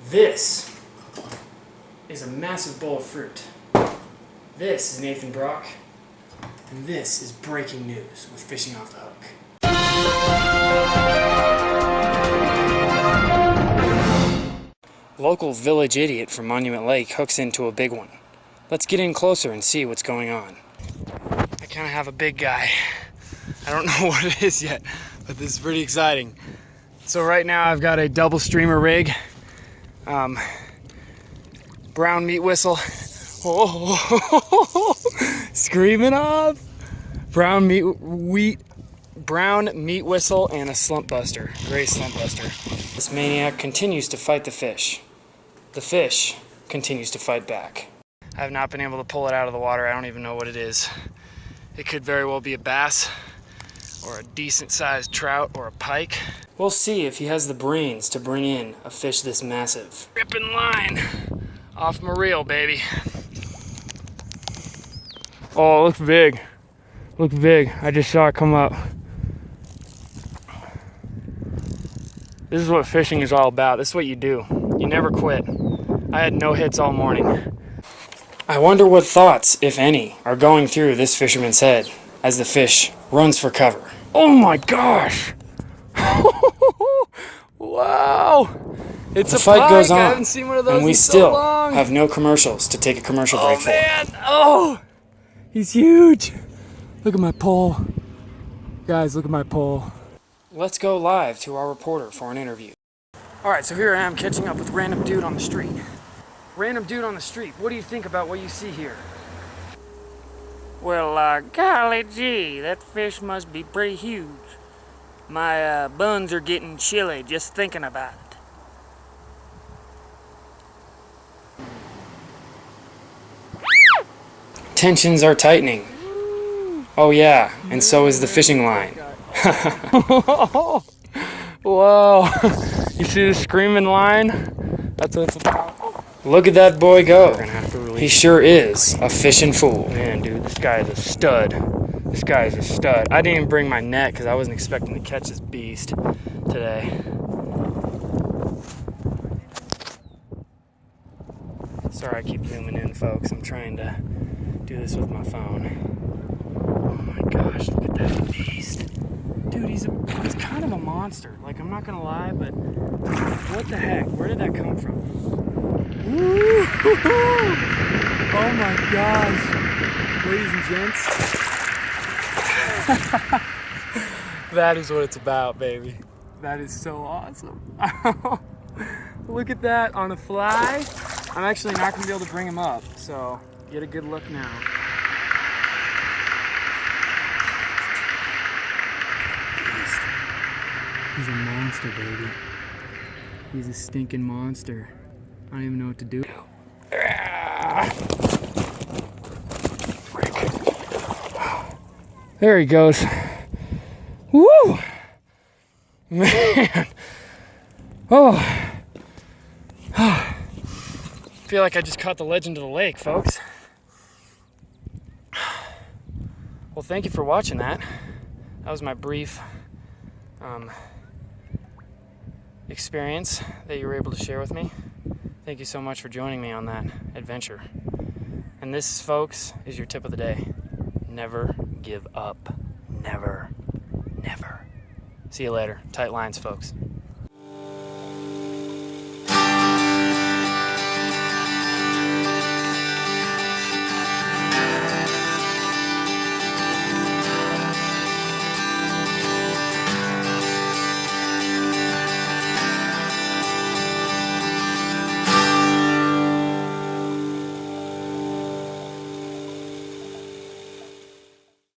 This is a massive bowl of fruit. This is Nathan Brock, and this is breaking news with Fishing Off the Hook. Local village idiot from Monument Lake hooks into a big one. Let's get in closer and see what's going on. I kind of have a big guy. I don't know what it is yet, but this is pretty exciting. So right now I've got a double streamer rig. Brown meat whistle. Oh, screaming off. Brown meat whistle and a slump buster. Gray slump buster. This maniac continues to fight the fish. The fish continues to fight back. I have not been able to pull it out of the water. I don't even know what it is. It could very well be a bass or a decent sized trout or a pike. We'll see if he has the brains to bring in a fish this massive. Ripping line off my reel, baby. Oh, it looks big. Looks big. I just saw it come up. This is what fishing is all about. This is what you do. You never quit. I had no hits all morning. I wonder what thoughts, if any, are going through this fisherman's head as the fish runs for cover. Oh my gosh! Wow! It's a fight goes on, I haven't seen one of those and we still have no commercials to take a commercial break for. Oh man! Oh! He's huge! Look at my pole. Guys, look at my pole. Let's go live to our reporter for an interview. Alright, so here I am catching up with random dude on the street. Random dude on the street, what do you think about what you see here? Well, golly gee, that fish must be pretty huge. My buns are getting chilly just thinking about it. Tensions are tightening. Oh yeah, and so is the fishing line. Whoa, you see the screaming line? That's what it's about. Look at that boy go. We're gonna have to release he sure is a fishing fool. Man, dude, this guy is a stud. This guy is a stud. I didn't even bring my net because I wasn't expecting to catch this beast today. Sorry I keep zooming in, folks. I'm trying to do this with my phone. Oh my gosh, look at that beast. Dude, he's kind of a monster. Like, I'm not gonna lie, but what the heck? Where did that come from? Woo! Oh my gosh. Ladies and gents. That is what it's about, baby. That is so awesome. Look at that on a fly. I'm actually not going to be able to bring him up, so get a good look now. He's a monster, baby. He's a stinking monster. I don't even know what to do. There he goes. Woo! Man. Oh. I feel like I just caught the legend of the lake, folks. Well, thank you for watching that. That was my brief experience that you were able to share with me. Thank you so much for joining me on that adventure. And this, folks, is your tip of the day. Never give up. Never. Never. See you later. Tight lines, folks.